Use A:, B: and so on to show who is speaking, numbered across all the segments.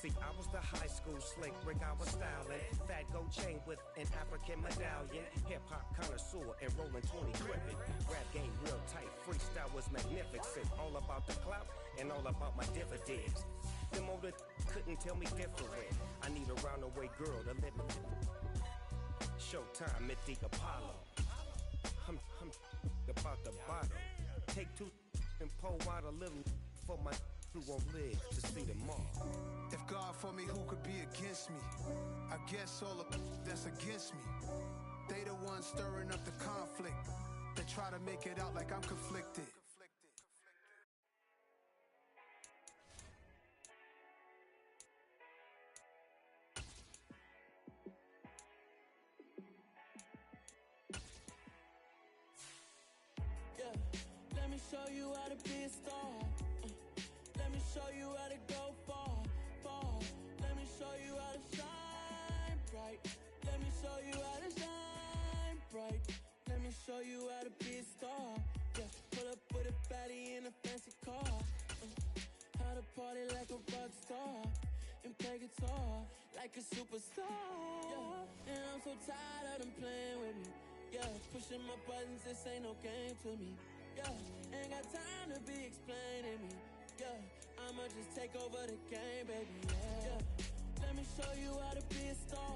A: See, I was the high school slick Rick, I was styling. Fat gold chain with an African medallion. Hip-hop connoisseur and rolling 20 gripping. Rap game real tight, freestyle was magnificent. All about the clout and all about my dividends. Them older couldn't tell me different. I need a roundaway girl to let me. Showtime at the Apollo. I'm about the bottle. Take two and pour out a little for my who won't live to see tomorrow.
B: If God for me, who could be against me? I guess all the that's against me. They the ones stirring up the conflict. They try to make it out like I'm conflicted.
C: Yeah, let me show you how to be a star. Let me show you how to go far, far. Let me show you how to shine bright. Let me show you how to shine bright. Let me show you how to be a star. Yeah, pull up with a baddie in a fancy car. How to party like a rock star and play guitar like a superstar. Yeah, and I'm so tired of them playing with me. Yeah, pushing my buttons, this ain't no game to me. Yeah, ain't got time to be explaining me. Yeah, I'ma just take over the game, baby. Yeah, let me show you how to be a star.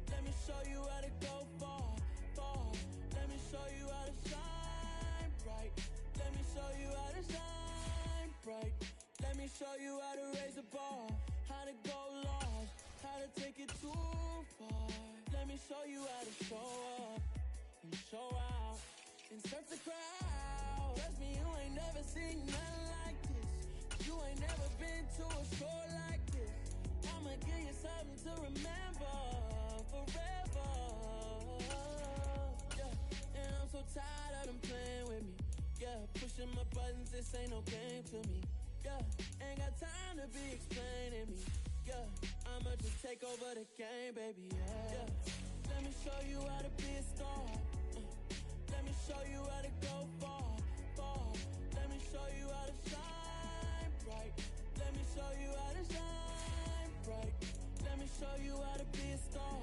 C: Let me show you how to go far, far. Let me show you how to shine bright. Let me show you how to shine bright. Let me show you how to raise a bar, how to go large, how to take it too far. Let me show you how to show up and show out and surf the crowd. Trust me, you ain't never seen nothing like this. You ain't never been to a show like this. I'ma give you something to remember forever. Yeah, and I'm so tired of them playing with me. Yeah, pushing my buttons, this ain't no game to me. Yeah, ain't got time to be explaining me. Yeah, I'ma just take over the game, baby. Yeah, let me show you how to be a star. Let me show you how to go far, far. Let me show you how to shine bright. Let me show you how to shine bright. Let me show you how to be a star.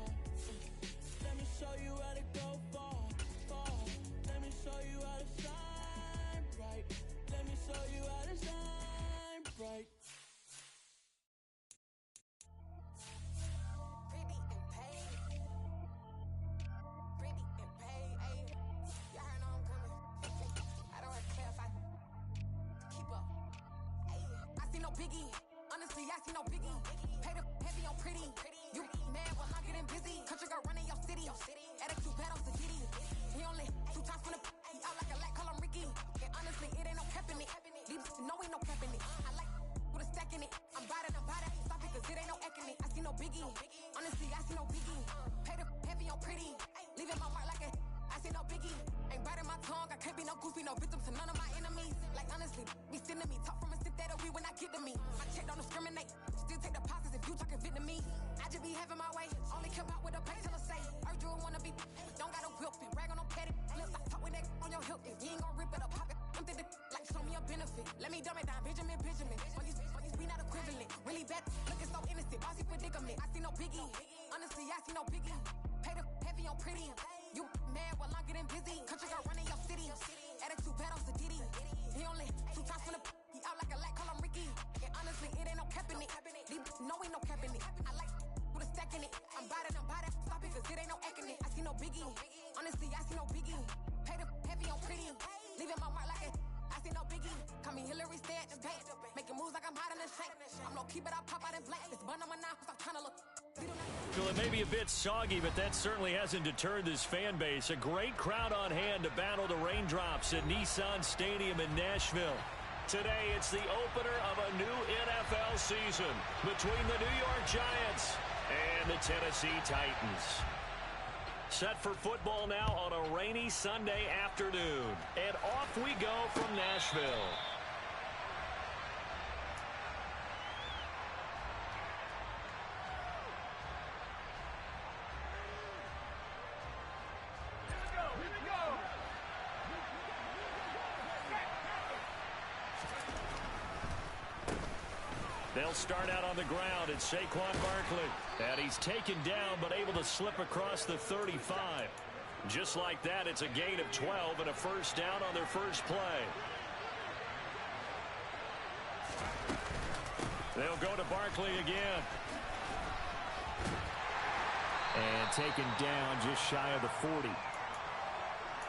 C: Let me show you how to go far, far. Let me show you how to shine bright. Let me show you how to shine bright.
D: Biggie, honestly, I see no biggie. Pay the heavy on pretty. You mad while I'm getting busy. Country girl running your city. Attitude bad on Sagidi. He only 2 times from the he out like a lack, call him Ricky. And honestly, it ain't no cap in it. These no ain't no cap in it. I like with a stack in it. I'm about it. Stop it, cause it ain't no acting it. I see no biggie. Honestly, I see no biggie. Pay the heavy on pretty. Leaving my mark like a I see no biggie. Ain't biting my tongue. I can't be no goofy, no victim to none of my enemies. Like honestly, be sending me talk from a sit that we when I get to me. My check don't discriminate. Still take deposits if you talking Vietnamese. I just be having my way. Only come out with a pay till I say. Urge you wanna be. Don't got no whip and rag on no petty. Flips, I talk with that on your hip. If you ain't gon' rip it up, pop it. I'm thinking like show me a benefit. Let me dumb it down, Benjamin. We not equivalent. Really bad, looking so innocent. Bossy predicament. I see no biggie. Honestly, I see no biggie. Pay the heavy on pretty. You mad while I'm getting busy. Country girl running your city. Attitude bad on Sadidi. He only 2 times from the he out like a lack, call him Ricky. And honestly, it ain't no cap in it. These no ain't no cap in it. I like with a stack in it. I'm about it. Stop it, cause it ain't no acting it. I see no biggie. Honestly, I see no biggie. Pay the heavy on pretty. Leaving my mark like a I see no biggie. Call me Hillary, stay at the bank. Making moves like I'm hot in the shank. I'm low key, but I pop out in blank. This bun on my knife, stop trying to look.
E: Well, it may be a bit soggy, but that certainly hasn't deterred this fan base. A great crowd on hand to battle the raindrops at Nissan Stadium in Nashville. Today, it's the opener of a new NFL season between the New York Giants and the Tennessee Titans. Set for football now on a rainy Sunday afternoon. And off we go from Nashville. They'll start out on the ground. It's Saquon Barkley. And he's taken down but able to slip across the 35. Just like that, it's a gain of 12 and a first down on their first play. They'll go to Barkley again. And taken down just shy of the 40.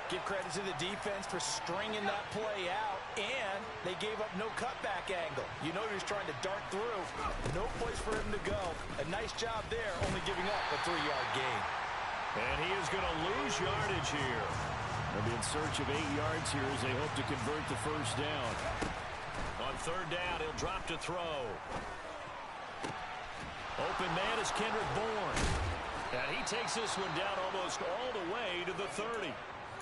F: Give credit to the defense for stringing that play out, and they gave up no cutback angle. You know he was trying to dart through. No place for him to go. A nice job there, only giving up a 3-yard gain.
E: And he is going to lose yardage here. They'll be in search of 8 yards here as they hope to convert the first down. On third down, he'll drop to throw. Open man is Kendrick Bourne. And he takes this one down almost all the way to the 30.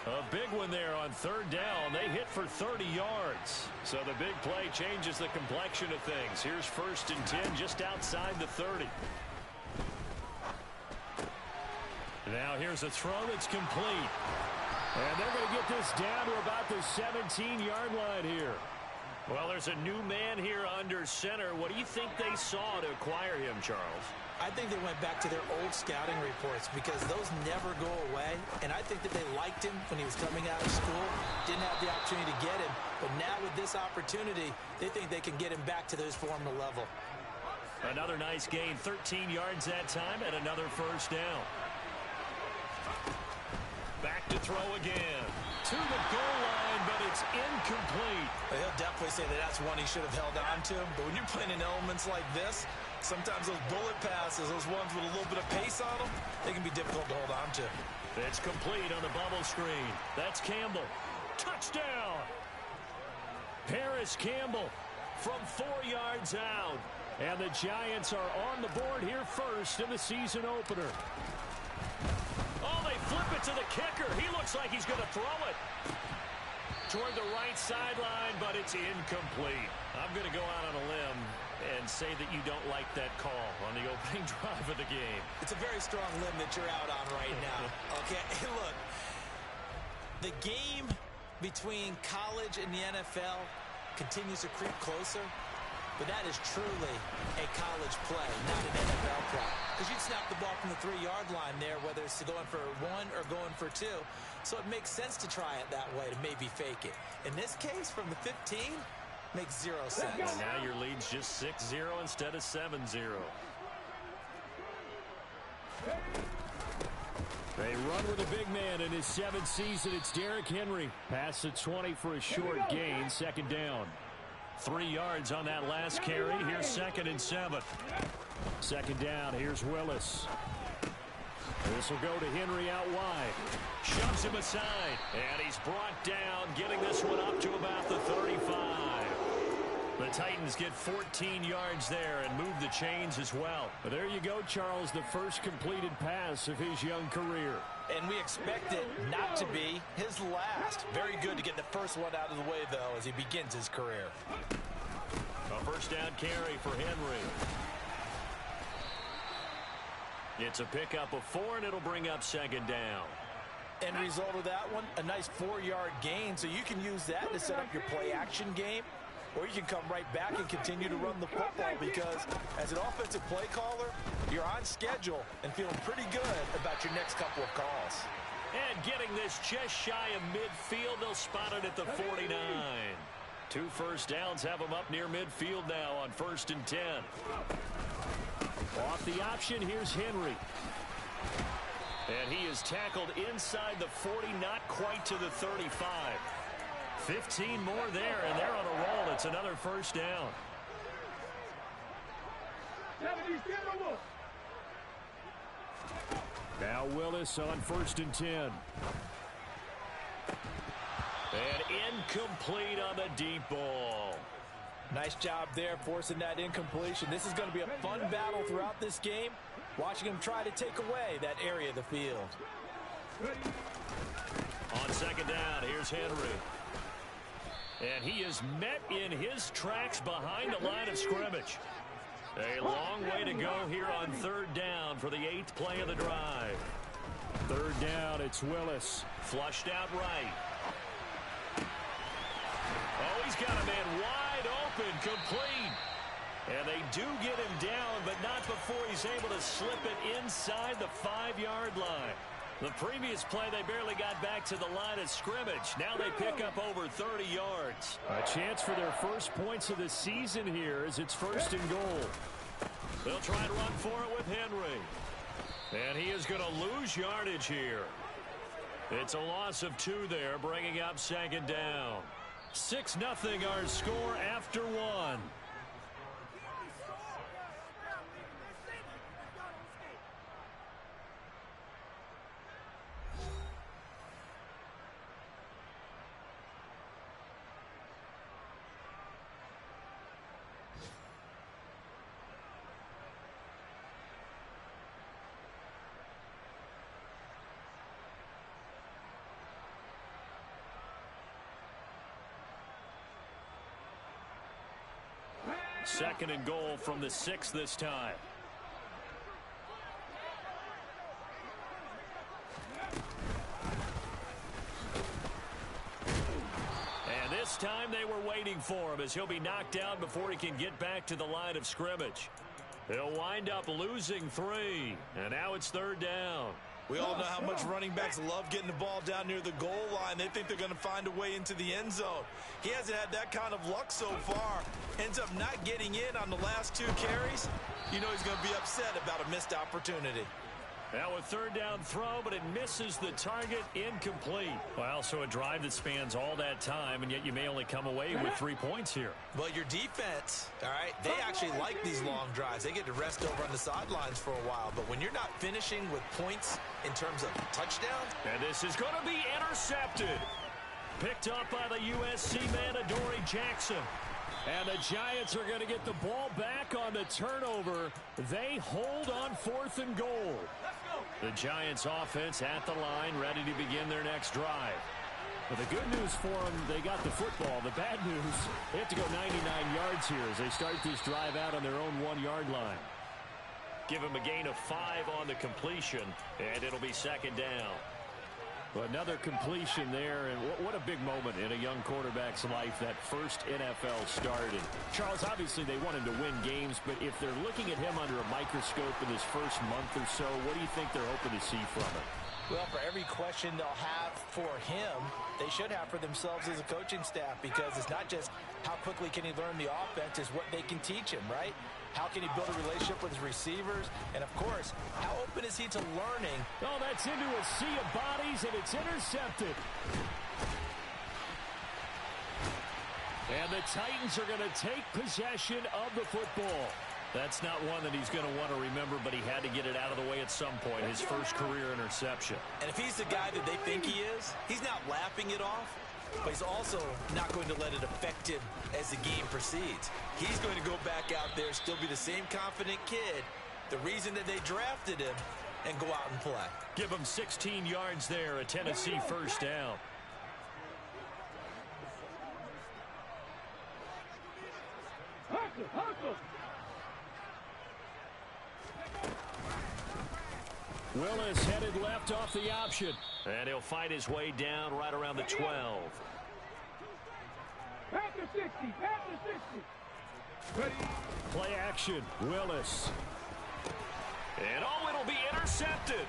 E: A big one there on third down. They hit for 30 yards. So the big play changes the complexion of things. Here's 1st and 10 just outside the 30. Now here's a throw that's complete. And they're going to get this down to about the 17-yard line here. Well, there's a new man here under center. What do you think they saw to acquire him, Charles?
F: I think they went back to their old scouting reports because those never go away. And I think that they liked him when he was coming out of school. Didn't have the opportunity to get him. But now with this opportunity, they think they can get him back to his former level.
E: Another nice gain, 13 yards that time, and another first down. Back to throw again. To the goal line, but it's incomplete.
F: He'll definitely say that that's one he should have held on to. But when you're playing in elements like this, sometimes those bullet passes, those ones with a little bit of pace on them, they can be difficult to hold on to.
E: It's complete on the bubble screen. That's Campbell. Touchdown! Paris Campbell from 4 yards out. And the Giants are on the board here first in the season opener. Oh, they flip it to the kicker. He looks like he's going to throw it toward the right sideline, but it's incomplete. I'm going to go out on a limb and say that you don't like that call on the opening drive of the game.
F: It's a very strong limb that you're out on right now. Okay, hey, look, the game between college and the NFL continues to creep closer, but that is truly a college play, not an NFL play. Because you'd snap the ball from the 3-yard line there, whether it's going for 1 or going for 2. So it makes sense to try it that way, to maybe fake it. In this case, from the 15, makes 0 sense.
E: And now your lead's just 6-0 instead of 7-0. They run with a big man in his 7th season. It's Derrick Henry. Past the 20 for a short gain. 2nd down. 3 yards on that last carry. Here's 2nd and 7. 2nd down. Here's Willis. This will go to Henry out wide. Shoves him aside. And he's brought down, getting this one up to about the 35. The Titans get 14 yards there and move the chains as well. But there you go, Charles, the first completed pass of his young career.
F: And we expect it not to be his last. Very good to get the first one out of the way, though, as he begins his career.
E: A first down carry for Henry. It's a pickup of 4, and it'll bring up 2nd down.
F: End result of that one, a nice 4-yard gain. So you can use that to set up your play-action game, or you can come right back and continue to run the football because as an offensive play caller, you're on schedule and feeling pretty good about your next couple of calls.
E: And getting this just shy of midfield, they'll spot it at the 49. 2 first downs have them up near midfield now on 1st and 10. Off the option, here's Henry. And he is tackled inside the 40, not quite to the 35. 15 more there, and they're on a roll. It's another first down. Now Willis on 1st and 10. And incomplete on the deep ball.
F: Nice job there forcing that incompletion. This is going to be a fun battle throughout this game, watching him try to take away that area of the field.
E: On 2nd down, here's Henry. And he is met in his tracks behind the line of scrimmage. A long way to go here on 3rd down for the 8th play of the drive. 3rd down, it's Willis. Flushed out right. Oh, he's got a man wide open, complete. And they do get him down, but not before he's able to slip it inside the 5-yard line. The previous play, they barely got back to the line of scrimmage. Now they pick up over 30 yards. A chance for their first points of the season here as it's 1st and goal. They'll try to run for it with Henry. And he is going to lose yardage here. It's a loss of 2 there, bringing up 2nd down. 6-0 our score after 1. Second and goal from the 6 this time. And this time they were waiting for him as he'll be knocked down before he can get back to the line of scrimmage. He'll wind up losing 3. And now it's 3rd down.
F: We all know how much running backs love getting the ball down near the goal line. They think they're going to find a way into the end zone. He hasn't had that kind of luck so far. Ends up not getting in on the last 2 carries. You know he's going to be upset about a missed opportunity.
E: Now a 3rd down throw, but it misses the target, incomplete. Well, so a drive that spans all that time, and yet you may only come away with 3 points here.
F: Well, your defense, all right, they actually like these long drives. They get to rest over on the sidelines for a while. But when you're not finishing with points in terms of touchdowns.
E: And this is going to be intercepted. Picked up by the USC man, Adoree Jackson. And the Giants are going to get the ball back on the turnover. They hold on 4th and goal. The Giants offense at the line, ready to begin their next drive. But the good news for them, they got the football. The bad news, they have to go 99 yards here as they start this drive out on their own 1-yard line. Give them a gain of 5 on the completion, and it'll be 2nd down. Well, another completion there, and what a big moment in a young quarterback's life, that first NFL start. And Charles, obviously they want him to win games, but if they're looking at him under a microscope in his first month or so, what do you think they're hoping to see from him?
F: Well, for every question they'll have for him, they should have for themselves as a coaching staff, because it's not just how quickly can he learn the offense, it's what they can teach him, right? How can he build a relationship with his receivers? And, of course, how open is he to learning?
E: Oh, that's into a sea of bodies, and it's intercepted. And the Titans are going to take possession of the football. That's not one that he's going to want to remember, but he had to get it out of the way at some point, his first career interception.
F: And if he's the guy that they think he is, he's not laughing it off, but he's also not going to let it affect him as the game proceeds. He's going to go back out there, still be the same confident kid, the reason that they drafted him, and go out and play.
E: Give him 16 yards there, a Tennessee 1st down. Willis headed left off the option. And he'll fight his way down right around the 12.
G: Panther 60, Panther 60. Ready.
E: Play action, Willis. And oh, it'll be intercepted.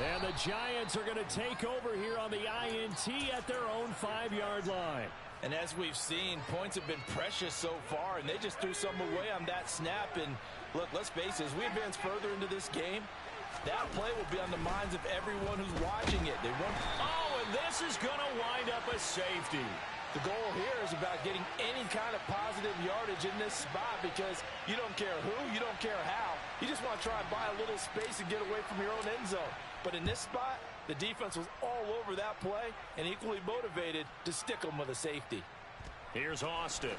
E: And the Giants are going to take over here on the INT at their own 5-yard line.
F: And as we've seen, points have been precious so far, and they just threw some away on that snap. And look, let's face it, as we advance further into this game, that play will be on the minds of everyone who's watching it. They want.
E: Oh, and this is going to wind up a safety.
F: The goal here is about getting any kind of positive yardage in this spot, because you don't care who, you don't care how. You just want to try and buy a little space and get away from your own end zone. But in this spot, the defense was all over that play and equally motivated to stick them with a safety.
E: Here's Austin.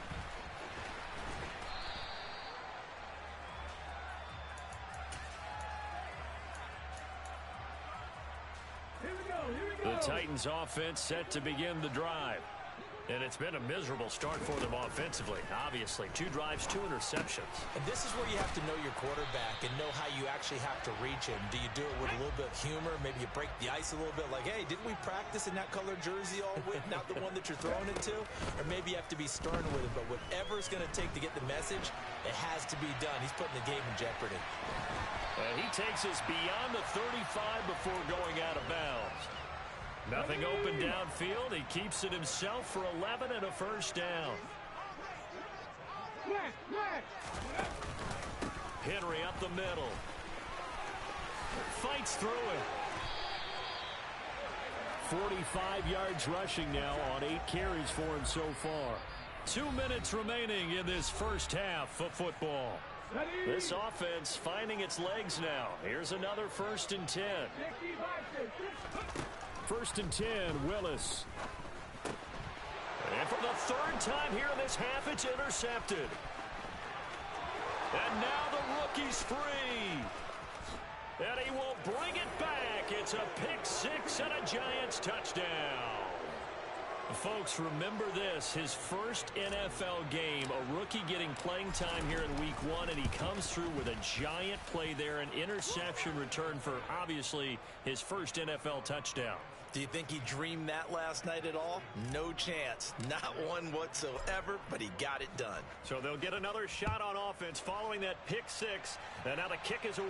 G: Here we go.
E: The Titans offense set to begin the drive. And it's been a miserable start for them offensively, obviously. 2 drives, 2 interceptions.
F: And this is where you have to know your quarterback and know how you actually have to reach him. Do you do it with a little bit of humor? Maybe you break the ice a little bit like, hey, didn't we practice in that color jersey all week, not the one that you're throwing it to? Or maybe you have to be stern with him. But whatever it's going to take to get the message, it has to be done. He's putting the game in jeopardy.
E: And he takes us beyond the 35 before going out of bounds. Nothing open downfield. He keeps it himself for 11 and a first down. Henry up the middle. Fights through it. 45 yards rushing now on 8 carries for him so far. 2 minutes remaining in this first half of football. This offense finding its legs now. Here's another 1st and 10. 1st and 10, Willis. And for the 3rd time here in this half, it's intercepted. And now the rookie's free. And he will bring it back. It's a pick 6 and a Giants touchdown. Folks, remember this, his first NFL game, a rookie getting playing time here in week 1, and he comes through with a giant play there, an interception return for, obviously, his first NFL touchdown.
F: Do you think he dreamed that last night at all? No chance. Not one whatsoever, but he got it done.
E: So they'll get another shot on offense following that pick 6, and now the kick is away.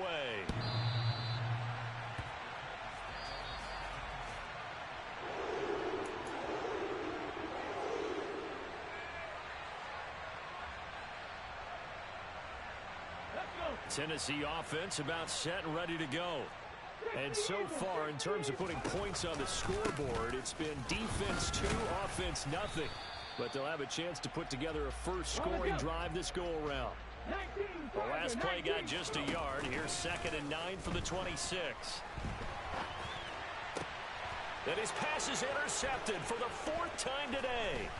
E: Tennessee offense about set and ready to go. And so far, in terms of putting points on the scoreboard, it's been defense 2, offense nothing. But they'll have a chance to put together a first scoring drive this go-around. The last play got just a yard. Here's 2nd and 9 for the 26. Then his pass is intercepted for the 4th time today.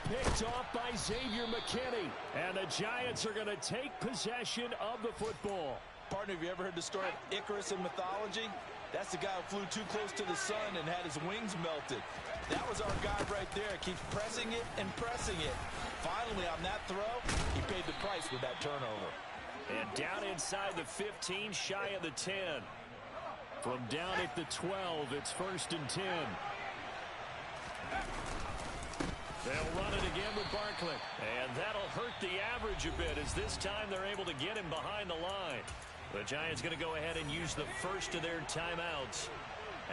E: Picked off by Xavier McKinney. And the Giants are going to take possession of the football.
F: Partner, have you ever heard the story of Icarus in mythology? That's the guy who flew too close to the sun and had his wings melted. That was our guy right there. Keeps pressing it and pressing it. Finally, on that throw, he paid the price with that turnover.
E: And down inside the 15, shy of the 10. From down at the 12, it's 1st and 10. They'll run it again with Barkley. And that'll hurt the average a bit as this time they're able to get him behind the line. The Giants going to go ahead and use the first of their timeouts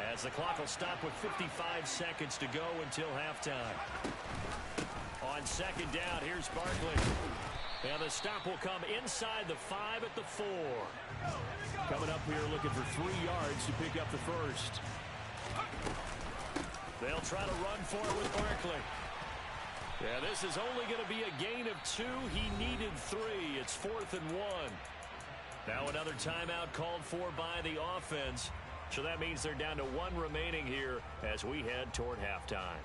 E: as the clock will stop with 55 seconds to go until halftime. On 2nd down, here's Barkley. And the stop will come inside the 5 at the 4. Coming up here looking for 3 yards to pick up the first. They'll try to run for it with Barkley. Yeah, this is only going to be a gain of 2. He needed 3. It's 4th and 1. Now another timeout called for by the offense. So that means they're down to 1 remaining here as we head toward halftime.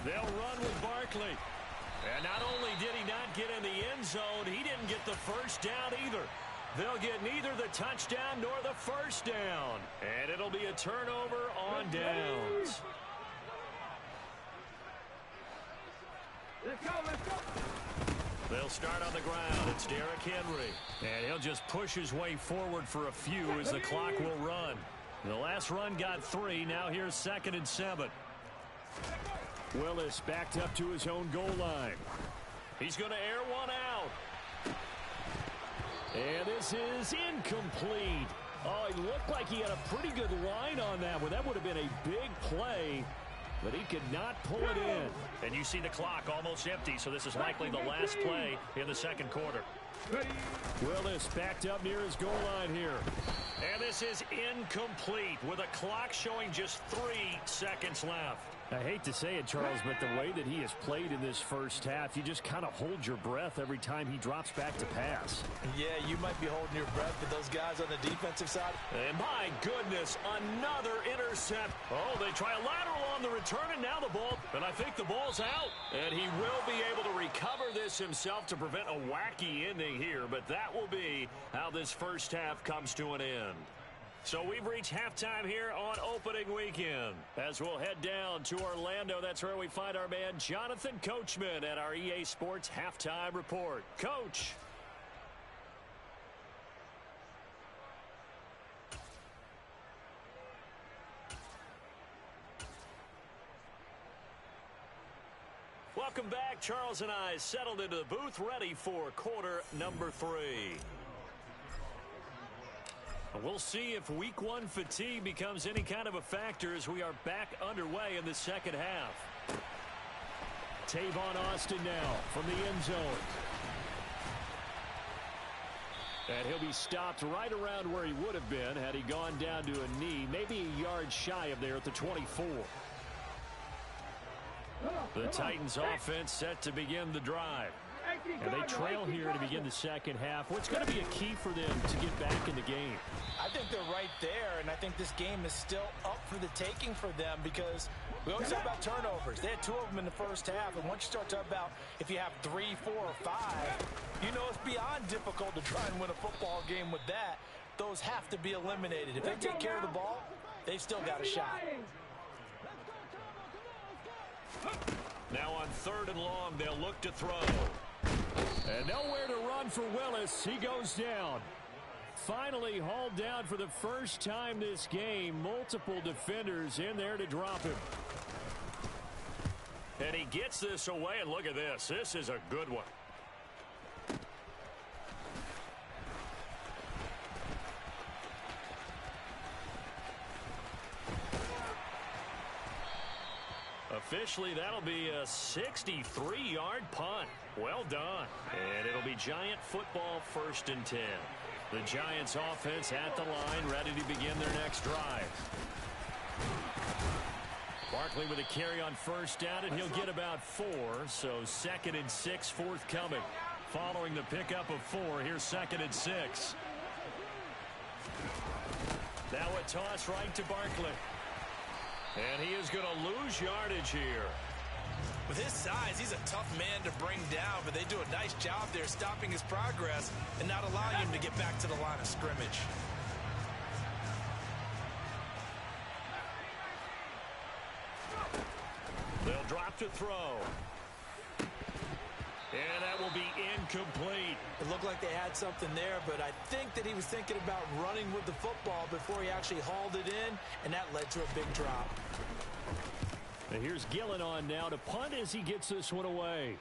E: They'll run with Barkley. And not only did he not get in the end zone, he didn't get the first down either. They'll get neither the touchdown nor the first down. And it'll be a turnover on downs.
G: Let's go.
E: They'll start on the ground. It's Derrick Henry. And he'll just push his way forward for a few as the clock will run. The last run got 3. Now here's 2nd and 7. Willis backed up to his own goal line. He's going to air one out. And this is incomplete. Oh, it looked like he had a pretty good line on that one. That would have been a big play, but he could not pull it in. And you see the clock almost empty, so this is likely the last play in the 2nd quarter. Willis backed up near his goal line here. And this is incomplete with a clock showing just 3 seconds left. I hate to say it, Charles, but the way that he has played in this first half, you just kind of hold your breath every time he drops back to pass.
F: Yeah, you might be holding your breath, but those guys on the defensive side.
E: And my goodness, another intercept. Oh, they try a lateral on the return, and now the ball, and I think the ball's out. And he will be able to recover this himself to prevent a wacky ending here, but that will be how this first half comes to an end. So we've reached halftime here on opening weekend. As we'll head down to Orlando, that's where we find our man Jonathan Coachman at our EA Sports Halftime Report. Coach. Welcome back. Charles and I settled into the booth, ready for quarter number 3. We'll see if week 1 fatigue becomes any kind of a factor as we are back underway in the second half. Tavon Austin now from the end zone. And he'll be stopped right around where he would have been had he gone down to a knee, maybe a yard shy of there at the 24. The Titans offense set to begin the drive. And they trail here to begin the second half. What's going to be a key for them to get back in the game?
F: I think they're right there, and I think this game is still up for the taking for them because we always talk about turnovers. They had 2 of them in the first half, and once you start talking about if you have 3, 4, or 5, you know it's beyond difficult to try and win a football game with that. Those have to be eliminated. If they take care of the ball, they've still got a shot.
E: Now on 3rd and long, they'll look to throw. And nowhere to run for Willis. He goes down. Finally hauled down for the first time this game. Multiple defenders in there to drop him. And he gets this away, and look at this. This is a good one. Officially, that'll be a 63-yard punt. Well done. And it'll be Giant football 1st and 10. The Giants offense at the line, ready to begin their next drive. Barkley with a carry on 1st down, and he'll get about 4. So 2nd and 6 forthcoming. Following the pickup of 4, here's 2nd and 6. Now a toss right to Barkley. And he is going to lose yardage here.
F: With his size, he's a tough man to bring down, but they do a nice job there stopping his progress and not allowing him to get back to the line of scrimmage.
E: They'll drop to throw. And that will be incomplete.
F: It looked like they had something there, but I think that he was thinking about running with the football before he actually hauled it in, and that led to a big drop.
E: And here's Gillen on now to punt as he gets this one away.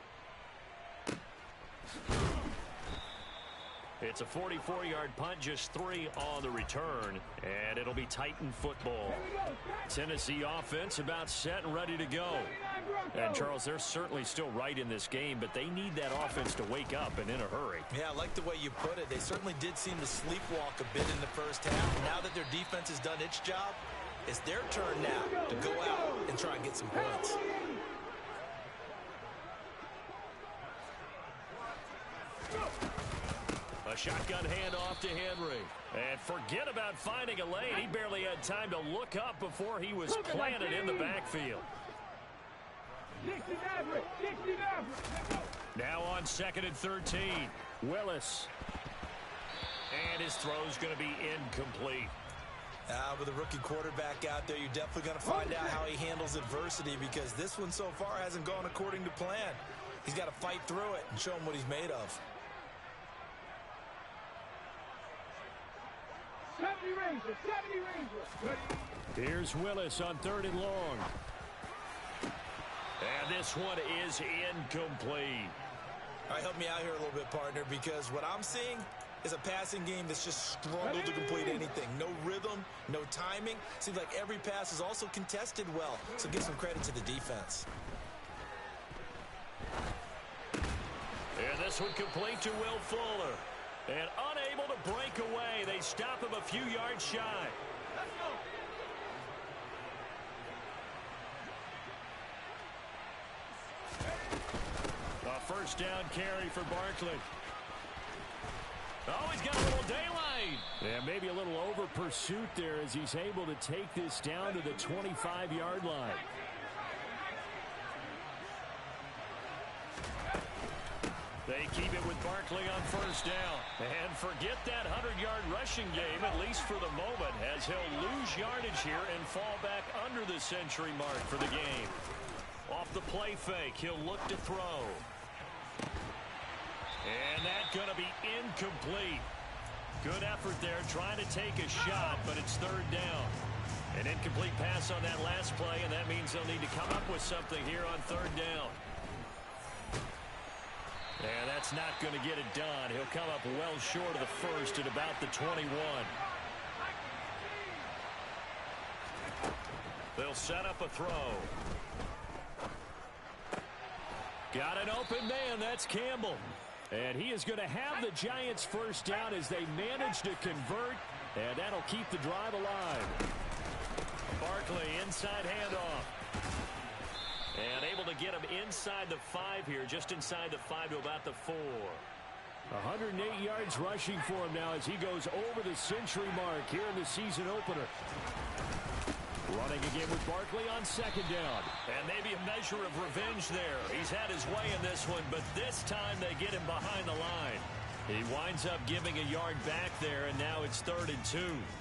E: It's a 44-yard punt, just 3 on the return, and it'll be Titan football. Tennessee offense about set and ready to go. And, Charles, they're certainly still right in this game, but they need that offense to wake up and in a hurry.
F: Yeah, I like the way you put it. They certainly did seem to sleepwalk a bit in the first half. Now that their defense has done its job, it's their turn now to go out and try and get some points.
E: A shotgun handoff to Henry. And forget about finding a lane. He barely had time to look up before he was planted in the backfield. Now on 2nd and 13. Willis. And his throw's going to be incomplete.
F: With a rookie quarterback out there, you're definitely going to find out how he handles adversity because this one so far hasn't gone according to plan. He's got to fight through it and show him what he's made of.
G: 70 Rangers.
E: Here's Willis on 3rd and long. And this one is incomplete.
F: All right, help me out here a little bit, partner, because what I'm seeing is a passing game that's just struggled to complete anything. No rhythm, no timing. Seems like every pass is also contested well, so give some credit to the defense.
E: And this one complete to Will Fuller. And unable to break away, they stop him a few yards shy.
G: Let's go.
E: A 1st down carry for Barkley. Oh, he's got a little daylight. And maybe a little over pursuit there as he's able to take this down to the 25-yard line. They keep it with Barkley on first down. And forget that 100-yard rushing game, at least for the moment, as he'll lose yardage here and fall back under the century mark for the game. Off the play fake, he'll look to throw. And that's going to be incomplete. Good effort there, trying to take a shot, but it's third down. An incomplete pass on that last play, and that means they'll need to come up with something here on third down. And that's not going to get it done. He'll come up well short of the first at about the 21. They'll set up a throw. Got an open man. That's Campbell. And he is going to have the Giants first down as they manage to convert. And that'll keep the drive alive. Barkley inside handoff. And able to get him inside the 5 here, just inside the 5 to about the 4. 108 yards rushing for him now as he goes over the century mark here in the season opener. Running again with Barkley on second down. And maybe a measure of revenge there. He's had his way in this one, but this time they get him behind the line. He winds up giving a yard back there, and now it's 3rd and 2.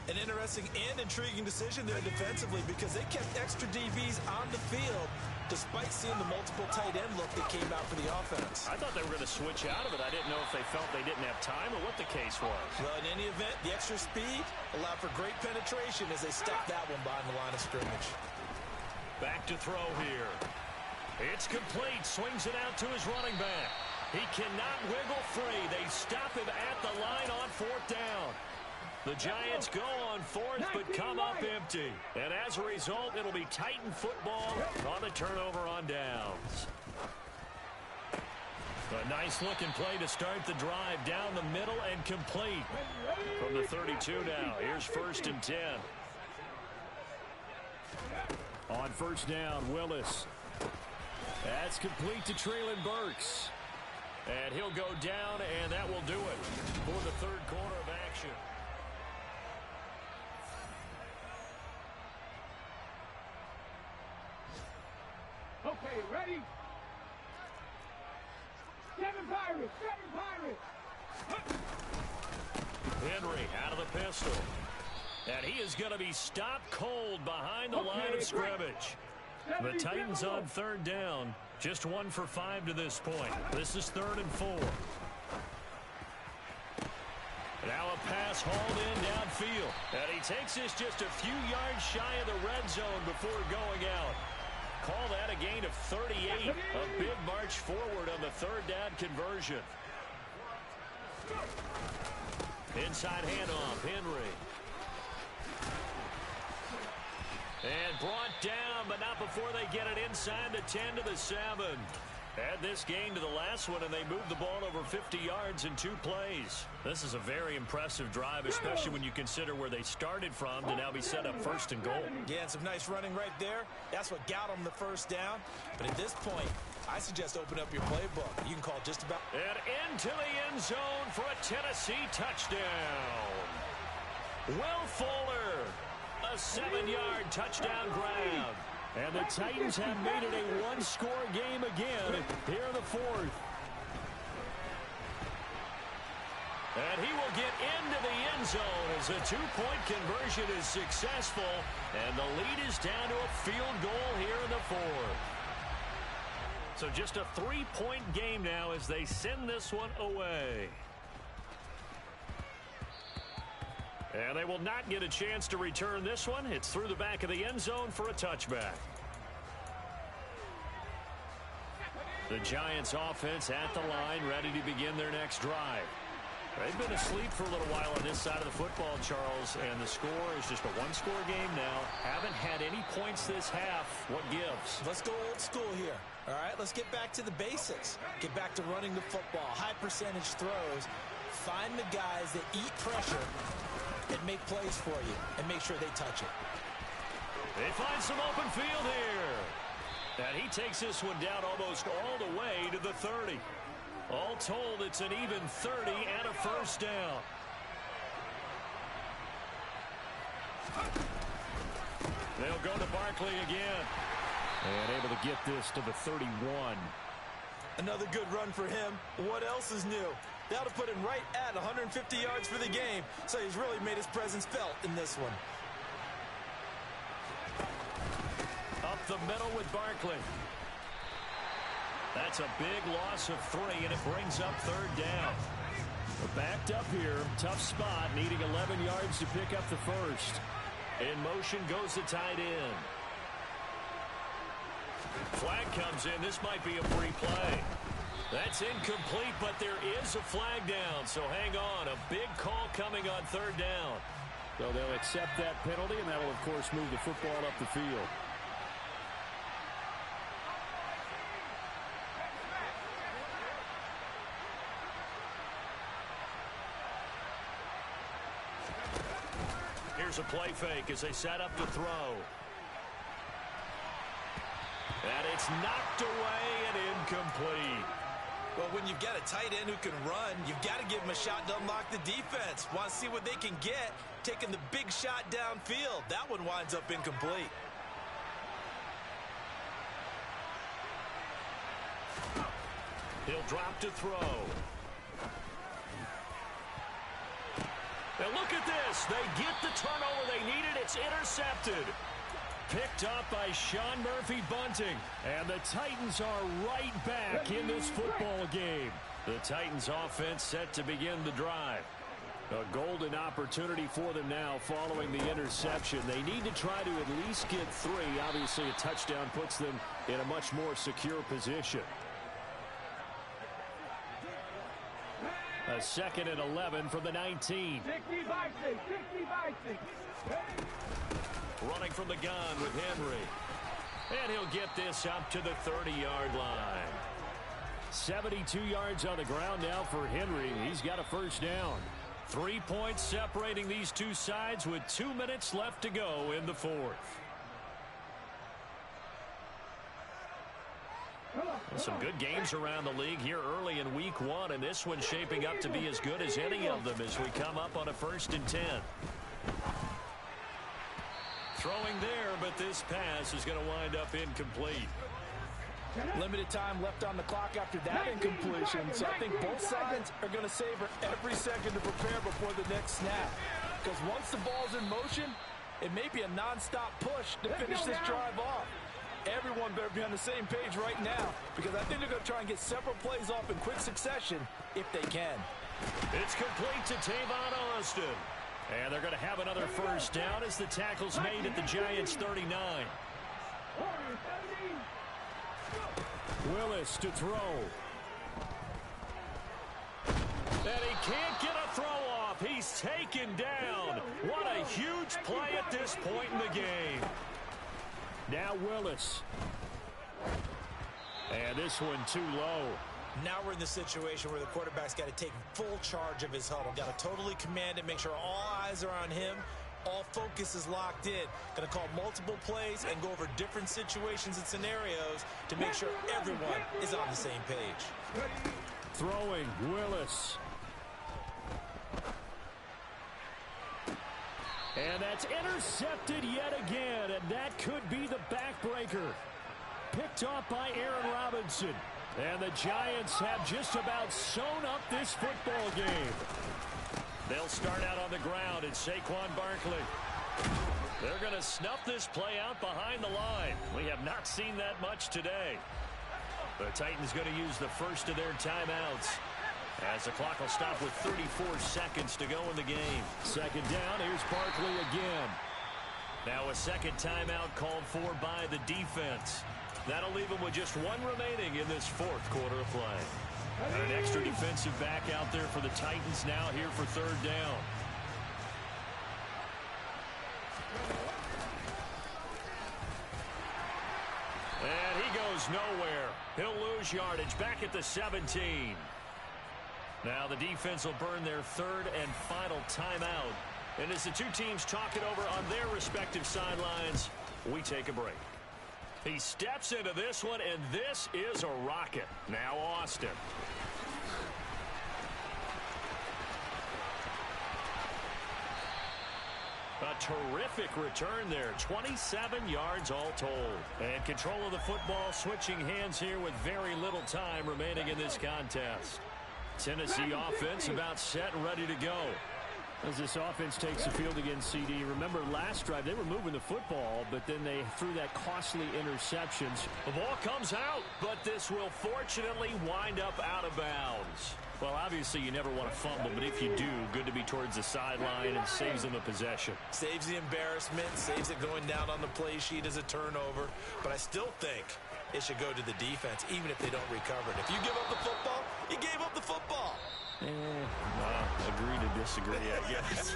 F: An interesting and intriguing decision there defensively because they kept extra DBs on the field despite seeing the multiple tight end look that came out for the offense.
E: I thought they were going to switch out of it. I didn't know if they felt they didn't have time or what the case was.
F: Well, in any event, the extra speed allowed for great penetration as they stepped that one behind the line of scrimmage.
E: Back to throw here. It's complete. Swings it out to his running back. He cannot wiggle free. They stop him at the line on 4th down. The Giants go on 4th, but come up empty. And as a result, it'll be Titan football on the turnover on downs. A nice-looking play to start the drive down the middle and complete. From the 32 now, here's 1st and 10. On first down, Willis. That's complete to Treylon Burks. And he'll go down, and that will do it for the 3rd quarter of action.
G: Okay, ready? 7 Pirates! 7 Pirates!
E: Henry out of the pistol. And he is going to be stopped cold behind the line of scrimmage. The Titans on 3rd down. Just 1 for 5 to this point. This is 3rd and 4. Now a pass hauled in downfield. And he takes this just a few yards shy of the red zone before going out. Call that a gain of 38. A big march forward on the 3rd down conversion. Inside handoff, Henry. And brought down, but not before they get it inside the 10 to the 7. Add this gain to the last one, and they moved the ball over 50 yards in 2 plays. This is a very impressive drive, especially when you consider where they started from to now be set up 1st and goal.
F: Yeah, and some nice running right there. That's what got them the first down. But at this point, I suggest open up your playbook. You can call just about...
E: And into the end zone for a Tennessee touchdown. Will Fuller, a 7-yard touchdown grab. And the Titans have made it a 1-score game again here in the 4th. And he will get into the end zone as a 2-point conversion is successful. And the lead is down to a field goal here in the 4th. So just a 3-point game now as they send this one away. And they will not get a chance to return this one. It's through the back of the end zone for a touchback. The Giants offense at the line, ready to begin their next drive. They've been asleep for a little while on this side of the football, Charles, and the score is just a 1-score game now. Haven't had any points this half. What gives?
F: Let's go old school here. All right, let's get back to the basics. Get back to running the football, high percentage throws. Find the guys that eat pressure and make plays for you, and make sure they touch it.
E: They find some open field here. And he takes this one down almost all the way to the 30. All told, it's an even 30 and a first down. They'll go to Barkley again. And able to get this to the 31.
F: Another good run for him. What else is new? That'll put him right at 150 yards for the game, so he's really made his presence felt in this one.
E: Up the middle with Barkley. That's a big loss of 3, and it brings up third down. We're backed up here. Tough spot, needing 11 yards to pick up the first. In motion goes the tight end. Flag comes in. This might be a free play. That's incomplete, but there is a flag down, so hang on. A big call coming on third down.
H: So they'll accept that penalty, and that will, of course, move the football up the field.
E: Here's a play fake as they set up to throw. And it's knocked away and incomplete.
F: Well, when you've got a tight end who can run, you've got to give him a shot to unlock the defense. Want to see what they can get, taking the big shot downfield. That one winds up incomplete.
E: He'll drop to throw. Now look at this. They get the turnover they needed. It's intercepted. Picked up by Sean Murphy-Bunting. And the Titans are right back in this football game. The Titans offense set to begin the drive. A golden opportunity for them now following the interception. They need to try to at least get 3. Obviously, a touchdown puts them in a much more secure position. A 2nd and 11 from the 19.
G: 60 by 6, 60 by 6.
E: Running from the gun with Henry. And he'll get this up to the 30-yard line. 72 yards on the ground now for Henry. He's got a first down. 3 points separating these two sides with 2 minutes left to go in the fourth. Some good games around the league here early in week 1, and this one's shaping up to be as good as any of them as we come up on a 1st and 10. Throwing there, but this pass is going to wind up incomplete.
I: Limited time left on the clock after that incompletion, so I think both sides are going to savor every second to prepare before the next snap. Because once the ball's in motion, it may be a non-stop push to finish this drive off. Everyone better be on the same page right now, because I think they're going to try and get several plays off in quick succession if they can.
E: It's complete to Tavon Austin. And they're going to have another first down as the tackle's made at the Giants' 39. Willis to throw. And he can't get a throw off. He's taken down. What a huge play at this point in the game. Now Willis. And this one too low.
F: Now we're in the situation where the quarterback's got to take full charge of his huddle. Got to totally command it, make sure all eyes are on him. All focus is locked in. Going to call multiple plays and go over different situations and scenarios to make sure everyone is on the same page.
E: Throwing, Willis. And that's intercepted yet again, and that could be the backbreaker. Picked off by Aaron Robinson. And the Giants have just about sewn up this football game. They'll start out on the ground, and Saquon Barkley. They're going to snuff this play out behind the line. We have not seen that much today. The Titans going to use the first of their timeouts, as the clock will stop with 34 seconds to go in the game. 2nd down, here's Barkley again. Now a second timeout called for by the defense. That'll leave them with just 1 remaining in this 4th quarter of play. And an extra defensive back out there for the Titans now here for 3rd down. And he goes nowhere. He'll lose yardage back at the 17. Now the defense will burn their 3rd and final timeout. And as the two teams talk it over on their respective sidelines, we take a break. He steps into this one, and this is a rocket. Now Austin. A terrific return there. 27 yards all told. And control of the football switching hands here with very little time remaining in this contest. Tennessee offense about set and ready to go.
H: As this offense takes the field against CD, remember last drive they were moving the football, but then they threw that costly interceptions.
E: The ball comes out, but this will fortunately wind up out of bounds. Well, obviously you never want to fumble, but if you do, good to be towards the sideline and saves them a possession.
F: Saves the embarrassment, saves it going down on the play sheet as a turnover, but I still think it should go to the defense, even if they don't recover it. If you give up the football, you gave up the football.
E: Agree to disagree, I guess.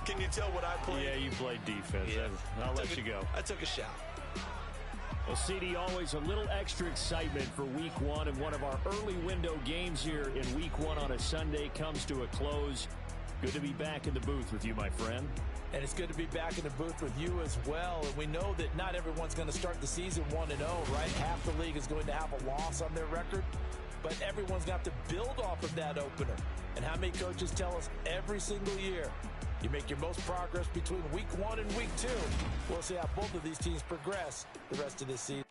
F: Can you tell what I played?
E: Yeah, you played defense. Yeah. I'll let you go.
F: I took a shot.
H: Well, CD, always a little extra excitement for Week 1, and one of our early window games here in Week 1 on a Sunday comes to a close. Good to be back in the booth with you, my friend.
I: And it's good to be back in the booth with you as well. And we know that not everyone's going to start the season 1-0, right? Half the league is going to have a loss on their record. But everyone's got to build off of that opener. And how many coaches tell us every single year, you make your most progress between Week 1 and Week 2. We'll see how both of these teams progress the rest of this season.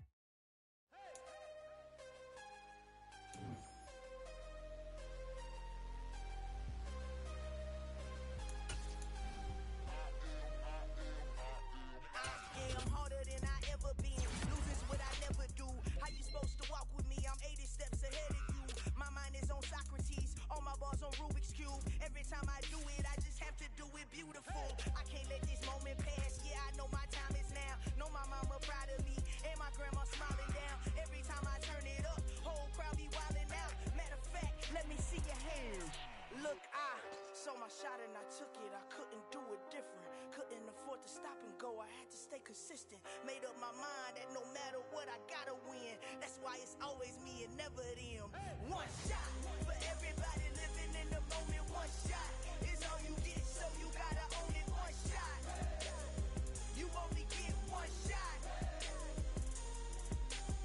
J: Consistent, made up my mind that no matter what I gotta win. That's why it's always me and never them. One shot for everybody living in the moment. One shot is all you get, so you gotta own it. One shot, you only get one shot.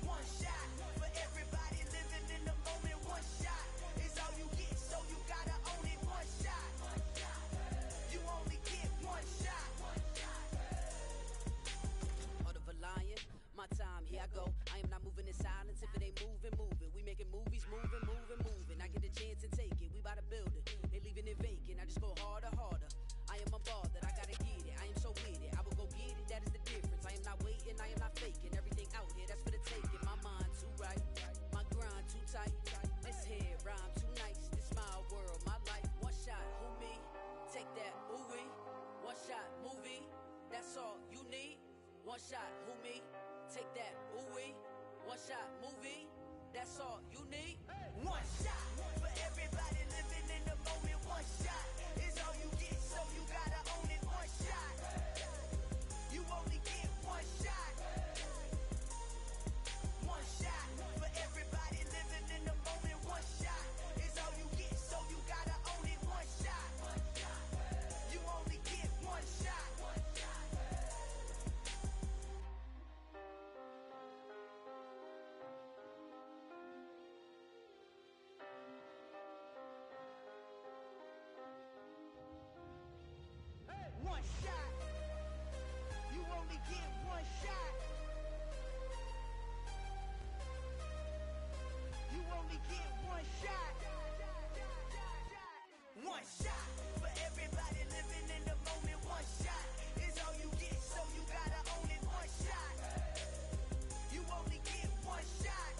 J: One shot for everybody living in the moment. One shot is all you get, so you gotta own it. One shot, you only get one shot.
K: My time, here I go. I am not moving in silence. If it ain't moving, moving. We making movies, moving, moving, moving. I get a chance and take it. We bout to build it. They leaving it vacant. I just go harder, harder. I am a ball that I gotta get it. I am so with it. I will go get it. That is the difference. I am not waiting. I am not faking. Everything out here, that's for the taking. My mind too right. My grind too tight. This head rhyme too nice. This my world, my life. One shot, who me? Take that, ooh-wee. One shot, movie. That's all you need. One shot, who me? Take that, ooh-wee. One shot, movie. That's all you need.
J: One shot for everybody living in the moment. One shot is all you get, so you gotta own it. One shot, you only get one shot. One shot for everybody living in the moment. One shot is all you get, so you gotta own it. One shot, you only get one shot. One shot. You only get one shot. You only get one shot. One shot for everybody living in the moment. One shot is all you get, so you gotta own it. One shot. You only get one shot.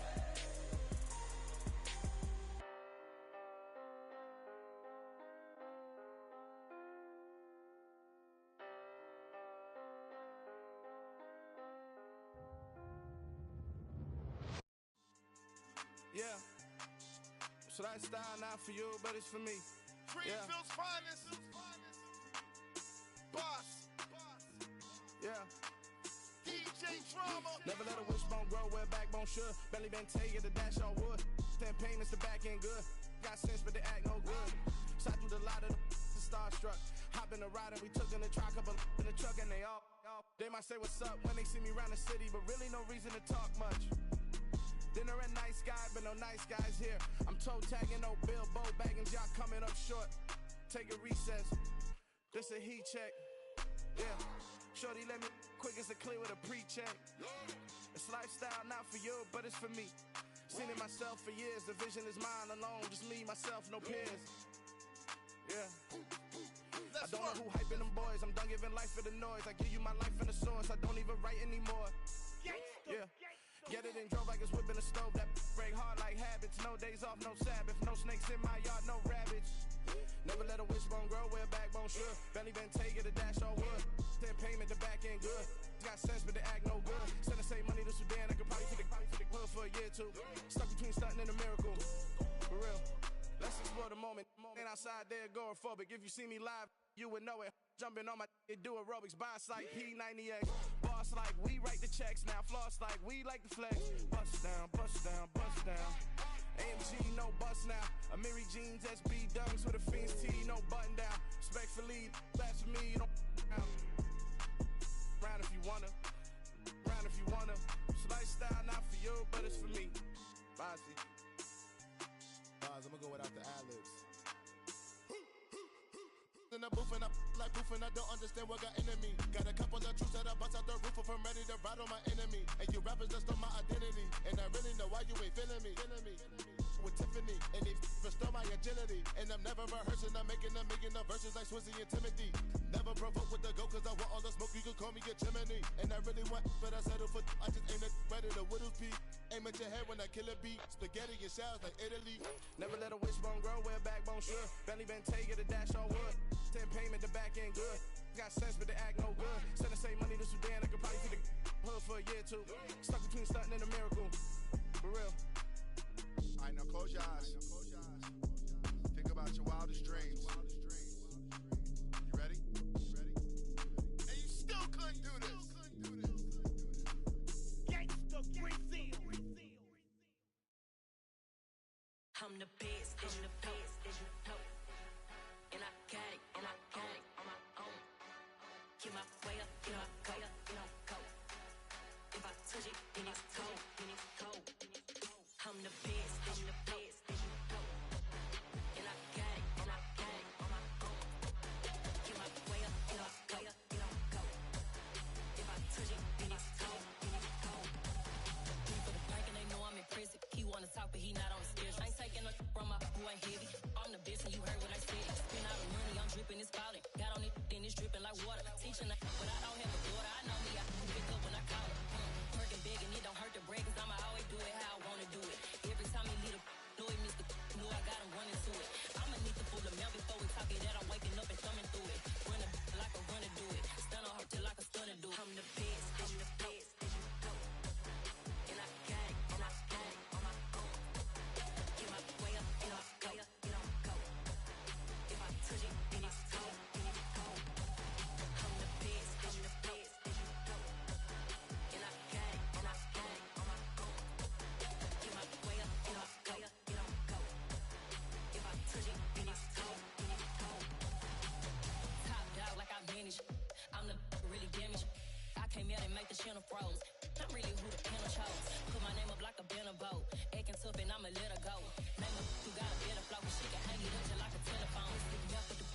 L: Yeah, so that style not for you, but it's for me.
M: Greenfield's finest. Boss.
L: Yeah.
M: DJ Drama.
L: Never let a wishbone grow where a backbone should. Belly been taken to dash on wood. Then pain is the back end good. Got sense, but they act no good. Shot through the lot of the starstruck. Hop in the ride and we took in the truck, couple in the truck, and they all. They might say what's up when they see me around the city, but really no reason to talk much. Dinner a nice guy, but no nice guys here. I'm toe tagging, no Bilbo bagging, y'all coming up short. Take a recess. This a heat check. Yeah. Shorty let me quick as a clear with a pre-check. It's lifestyle not for you, but it's for me. Seen it myself for years. The vision is mine alone. Just me, myself, no peers. Yeah. I don't know who hyping them boys. I'm done giving life for the noise. I give you my life in the source. I don't even write anymore. Yeah. Get it and drove like it's whipping a stove. That break hard like habits. No days off, no Sabbath. No snakes in my yard, no rabbits. Never let a wishbone grow where a backbone should. Belly been take it, a dash on wood. Then payment, the back end good. Got sense, but the act no good. Send the same money to Sudan. I could probably take the hood for a year or two. Stuck between stunting and a miracle. For real. Let's explore the moment. Ain't outside there agoraphobic. If you see me live, you would know it. Jumping on my do aerobics, boss like P90X. Boss like we write the checks now. Floss like we like the flex. Bust down, bust down, bust down. AMG, no bust now. Amiri jeans, SB dunks with a Fiends tee, no button down. Respectfully, that's for me, you don't round if you wanna. Round if you wanna. It's lifestyle not for you, but it's for me. Bossy.
N: I'm gonna go without the ad-libs. In the booth and I like proof and I don't understand what got into me. Got a couple of truths that I bust out the roof if I'm ready to ride on my enemy. And you rappers just stole my identity. And I really know why you ain't feeling me. With Tiffany, and they restore my agility. And I'm never rehearsing, I'm making a million of verses like Swizzy and Timothy. Never provoke with the go, cause I want all the smoke, you can call me a chimney. And I really want, but I settle for, I just aim it better the widow's peak. Aim at your head when I kill a beat. Spaghetti and shells like Italy.
L: Never let a wishbone grow where a backbone should. Belly been take it, a dash on wood. 10 payment, the back end good. Got sense, but the act no good. Send the same money to Sudan, I could probably take the hood for a year or two. Stuck between stunting and a miracle. For real.
N: Alright, now close your eyes. Think about your wildest dreams. You ready?
M: And you still couldn't do this.
C: Gangsta Brazil.
K: I'm the best, I'm the best, as you know. And I got it, and I got it on my own. Get my way up, get my go, get my go. If I touch it, then it's cold, then it's cold. I'm the best, I'm the best, as you know. And I got it, and I got it on my own. Get my way up, get my go, get my go. If I touch it, then it's cold, then it's cold. Three for the bank and they know I'm impressive. He wanna talk, but he not on the schedule. I ain't taking no from my boy heavy. I'm the best and you heard what I said. Spend all the money, I'm dripping, it's falling. Got on it, then it's dripping like water. Teaching that, but I don't have a daughter. I know me, I can pick up when I call her. Working big and it don't hurt the break, cause I'ma always do it how I wanna do it. Every time he lead a know he missed the know I got him running to it. I'ma need to pull the mail before we talk it that I'm waking up and thumbing through it. Run a like a runner do it. Stun on her till like a stunner do it. I'm the best, I'm the best, as you know. And I got it, and I got it on my own. Get my way up, get my go, get my go. If I touch it, then it's cold, then it's cold. I'm the best, I'm the best, as you know. And I got it, and I got it on my own. Get my way up, get my go, get my go. If I touch it, then it's cold, then it's cold. Top dog like I vanished. I'm the really damaged. I came out and make the channel froze. I'm really who the panel chose. Put my name up like a banner boat. Acting tough and I'ma let her go. Name her who got a better flow. She can hang it up just like a telephone. Stick me up with the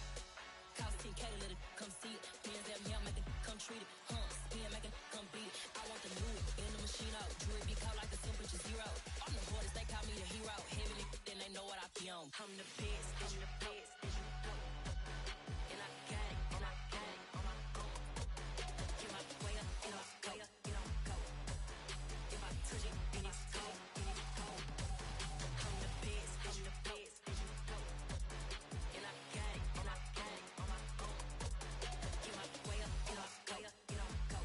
K: cost 10K to let it come see it. Hands at me, I make it come treat it. Spin, make it come beat it. I want the new it in the machine out. Jewelry be caught like the temperature zero. On the borders, they call me the hero. Heavy, then they know what I be on. I'm the best, I'm the best, as you know. And I got it, and I got it on my own. Get my way up, get my go, get my go. If I touch it, then it's cold, then it's cold. I'm the best, I'm the best, as you know. And I got it, and I got it on my own. Get my way up, get my go, get my go.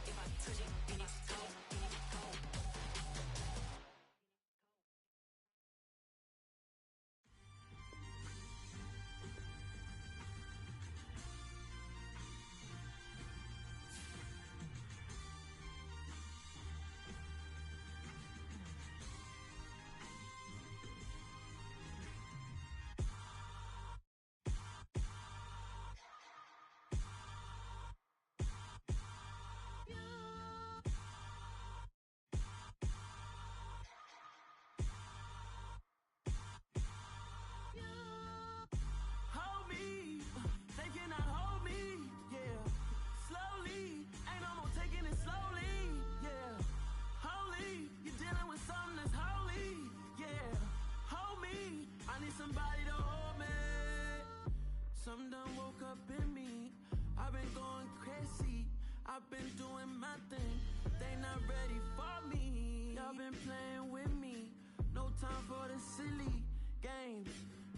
K: If I touch it, then it's cold, then it's cold.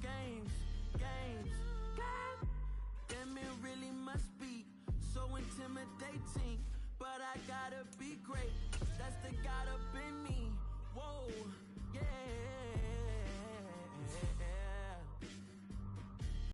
C: games. Damn, it really must be so intimidating. But I gotta be great, that's the God up in me. Whoa,